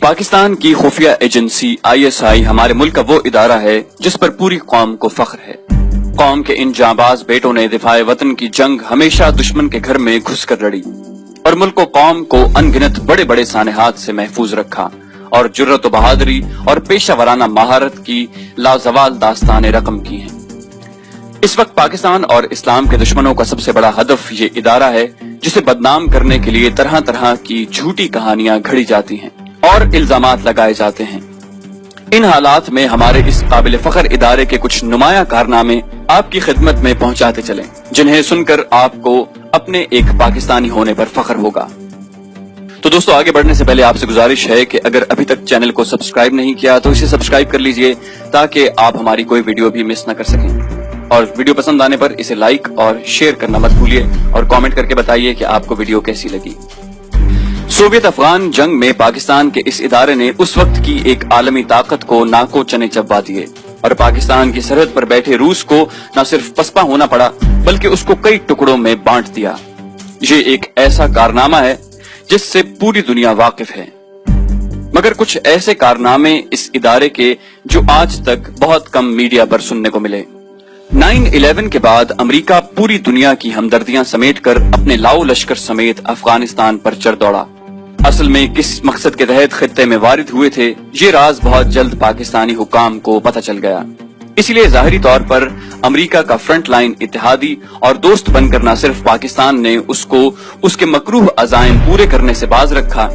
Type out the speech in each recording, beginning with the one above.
پاکستان کی خفیہ agency ISI ہمارے ملک کا وہ ادارہ ہے جس پر پوری قوم کو فخر ہے۔ قوم کے ان جانباز بیٹوں نے دفاع وطن کی جنگ ہمیشہ دشمن کے گھر میں گھس کر لڑی اور ملک و قوم کو ان گنت بڑے بڑے سانحات سے محفوظ رکھا اور جرت و بہادری اور پیشہ ورانہ مہارت کی لازوال داستانیں رقم کی ہیں۔ اس وقت پاکستان اور اسلام کے دشمنوں کا سب سے بڑا ہدف یہ ادارہ ہے جسے بدنام کرنے کے لیے طرح طرح کی جھوٹی کہانیاں گھڑی جاتی ہیں اور الزامات لگائے جاتے ہیں۔ ان حالات میں ہمارے اس قابل فخر ادارے کے کچھ نمایاں کارنامے آپ کی خدمت میں پہنچاتے چلیں جنہیں سن کر آپ کو اپنے ایک پاکستانی ہونے پر فخر ہوگا۔ تو دوستو، آگے بڑھنے سے پہلے آپ سے گزارش ہے کہ اگر ابھی تک چینل کو سبسکرائب نہیں کیا تو اسے سبسکرائب کر لیجئے تاکہ آپ ہماری کوئی ویڈیو بھی مس نہ کر سکیں، اور ویڈیو پسند آنے پر اسے لائک اور شیئر کرنا مت بھولیے اور کامنٹ کر کے بتائیے کہ آپ کو ویڈیو کیسی لگی۔ سوویت افغان جنگ میں پاکستان کے اس ادارے نے اس وقت کی ایک عالمی طاقت کو ناکو چنے چبا دیے اور پاکستان کی سرحد پر بیٹھے روس کو نہ صرف پسپا ہونا پڑا بلکہ اس کو کئی ٹکڑوں میں بانٹ دیا۔ یہ ایک ایسا کارنامہ ہے جس سے پوری دنیا واقف ہے، مگر کچھ ایسے کارنامے اس ادارے کے جو آج تک بہت کم میڈیا پر سننے کو ملے۔ 9/11 کے بعد امریکہ پوری دنیا کی ہمدردیاں سمیٹ کر اپنے لاؤ لشکر سمیت افغانستان پر چڑھ دوڑا۔ اصل میں کس مقصد کے تحت خطے میں وارد ہوئے تھے یہ راز بہت جلد پاکستانی حکام کو پتہ چل گیا، اسی لیے ظاہری طور پر امریکہ کا فرنٹ لائن اتحادی اور دوست بن کر نہ صرف پاکستان نے اس کو اس کے مکروہ عزائم پورے کرنے سے باز رکھا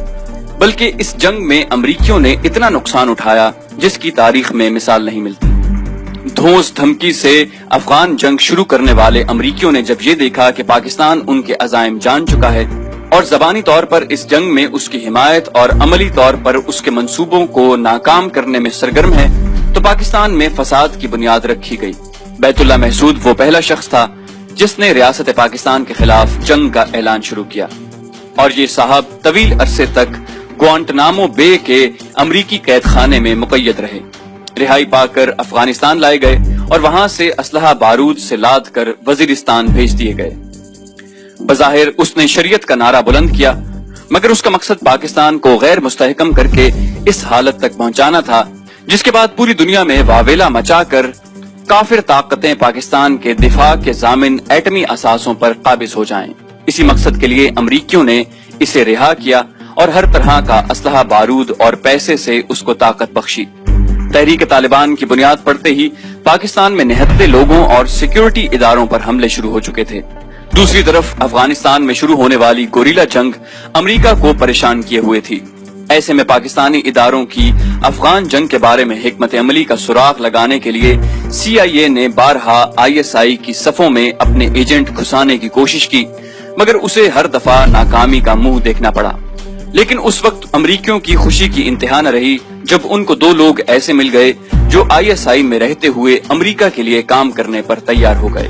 بلکہ اس جنگ میں امریکیوں نے اتنا نقصان اٹھایا جس کی تاریخ میں مثال نہیں ملتی۔ دھوس دھمکی سے افغان جنگ شروع کرنے والے امریکیوں نے جب یہ دیکھا کہ پاکستان ان کے عزائم جان چکا ہے اور زبانی طور پر اس جنگ میں اس کی حمایت اور عملی طور پر اس کے منصوبوں کو ناکام کرنے میں سرگرم ہے، تو پاکستان میں فساد کی بنیاد رکھی گئی۔ بیت اللہ محسود وہ پہلا شخص تھا جس نے ریاست پاکستان کے خلاف جنگ کا اعلان شروع کیا، اور یہ صاحب طویل عرصے تک گوانٹنامو بے کے امریکی قید خانے میں مقید رہے۔ رہائی پا کر افغانستان لائے گئے اور وہاں سے اسلحہ بارود سے لاد کر وزیرستان بھیج دیے گئے۔ بظاہر اس نے شریعت کا نعرہ بلند کیا، مگر اس کا مقصد پاکستان کو غیر مستحکم کر کے اس حالت تک پہنچانا تھا جس کے بعد پوری دنیا میں واویلا مچا کر کافر طاقتیں پاکستان کے دفاع کے ضامن ایٹمی اثاثوں پر قابض ہو جائیں۔ اسی مقصد کے لیے امریکیوں نے اسے رہا کیا اور ہر طرح کا اسلحہ بارود اور پیسے سے اس کو طاقت بخشی۔ تحریک طالبان کی بنیاد پڑتے ہی پاکستان میں نہتے لوگوں اور سیکیورٹی اداروں پر حملے شروع ہو چکے تھے۔ دوسری طرف افغانستان میں شروع ہونے والی گوریلا جنگ امریکہ کو پریشان کیے ہوئے تھی۔ ایسے میں پاکستانی اداروں کی افغان جنگ کے بارے میں حکمت عملی کا سراغ لگانے کے لیے CIA نے بارہا ISI کی صفوں میں اپنے ایجنٹ گھسانے کی کوشش کی، مگر اسے ہر دفعہ ناکامی کا منہ دیکھنا پڑا۔ لیکن اس وقت امریکیوں کی خوشی کی انتہا نہ رہی جب ان کو دو لوگ ایسے مل گئے جو ISI میں رہتے ہوئے امریکہ کے لیے کام کرنے پر تیار ہو گئے۔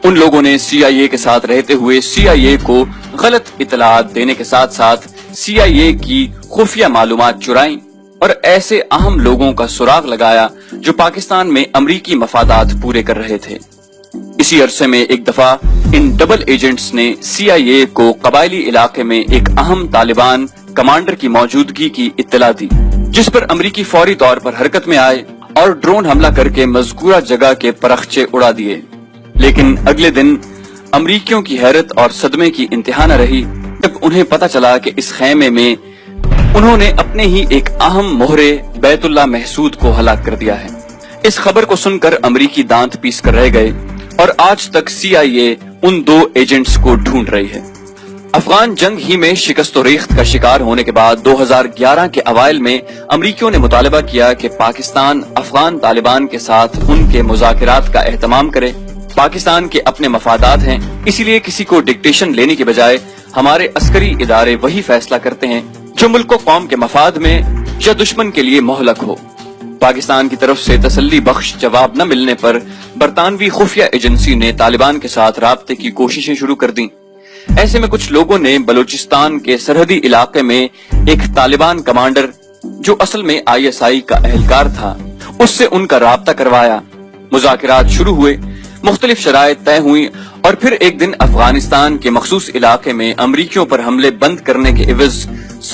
ان لوگوں نے CIA کے ساتھ رہتے ہوئے CIA کو غلط اطلاعات دینے کے ساتھ ساتھ CIA کی خفیہ معلومات چرائیں اور ایسے اہم لوگوں کا سراغ لگایا جو پاکستان میں امریکی مفادات پورے کر رہے تھے۔ اسی عرصے میں ایک دفعہ ان ڈبل ایجنٹس نے CIA کو قبائلی علاقے میں ایک اہم طالبان کمانڈر کی موجودگی کی اطلاع دی، جس پر امریکی فوری طور پر حرکت میں آئے اور ڈرون حملہ کر کے مذکورہ جگہ کے پرخچے اڑا دیے۔ لیکن اگلے دن امریکیوں کی حیرت اور صدمے کی انتہا نہ رہی جب انہیں پتا چلا کہ اس خیمے میں انہوں نے اپنے ہی ایک اہم مہرے بیت اللہ محسود کو ہلاک کر دیا ہے۔ اس خبر کو سن کر امریکی دانت پیس کر رہ گئے اور آج تک CIA ان دو ایجنٹس کو ڈھونڈ رہی ہے۔ افغان جنگ ہی میں شکست و ریخت کا شکار ہونے کے بعد 2011 کے اوائل میں امریکیوں نے مطالبہ کیا کہ پاکستان افغان طالبان کے ساتھ ان کے مذاکرات کا اہتمام کرے۔ پاکستان کے اپنے مفادات ہیں، اسی لیے کسی کو ڈکٹیشن لینے کے بجائے ہمارے عسکری ادارے وہی فیصلہ کرتے ہیں جو ملک و قوم کے مفاد میں یا دشمن کے لیے مہلک ہو۔ پاکستان کی طرف سے تسلی بخش جواب نہ ملنے پر برطانوی خفیہ ایجنسی نے طالبان کے ساتھ رابطے کی کوششیں شروع کر دیں۔ ایسے میں کچھ لوگوں نے بلوچستان کے سرحدی علاقے میں ایک طالبان کمانڈر جو اصل میں ISI کا اہلکار تھا اس سے ان کا رابطہ کروایا۔ مذاکرات شروع ہوئے، مختلف شرائط طے ہوئی اور پھر ایک دن افغانستان کے مخصوص علاقے میں امریکیوں پر حملے بند کرنے کے عوض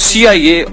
CIA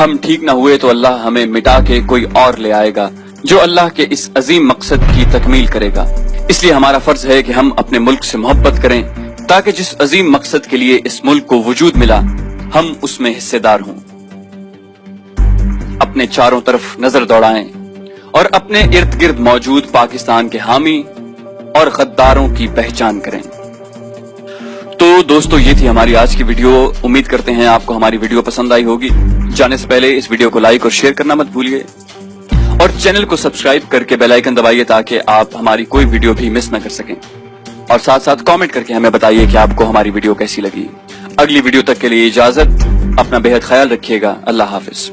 ہم ٹھیک نہ ہوئے تو اللہ ہمیں مٹا کے کوئی اور لے آئے گا جو اللہ کے اس عظیم مقصد کی تکمیل کرے گا۔ اس لیے ہمارا فرض ہے کہ ہم اپنے ملک سے محبت کریں تاکہ جس عظیم مقصد کے لیے اس ملک کو وجود ملا ہم اس میں حصے دار ہوں۔ اپنے چاروں طرف نظر دوڑائیں اور اپنے ارد گرد موجود پاکستان کے حامی اور غداروں کی پہچان کریں۔ تو دوستو، یہ تھی ہماری آج کی ویڈیو۔ امید کرتے ہیں آپ کو ہماری ویڈیو پسند آئی ہوگی۔ جانے سے پہلے اس ویڈیو کو لائک اور شیئر کرنا مت بھولیے، اور چینل کو سبسکرائب کر کے بیل آئیکن دبائیے تاکہ آپ ہماری کوئی ویڈیو بھی مس نہ کر سکیں، اور ساتھ ساتھ کامنٹ کر کے ہمیں بتائیے کہ آپ کو ہماری ویڈیو کیسی لگی۔ اگلی ویڈیو تک کے لیے اجازت، اپنا بے حد خیال رکھیے گا۔ اللہ حافظ۔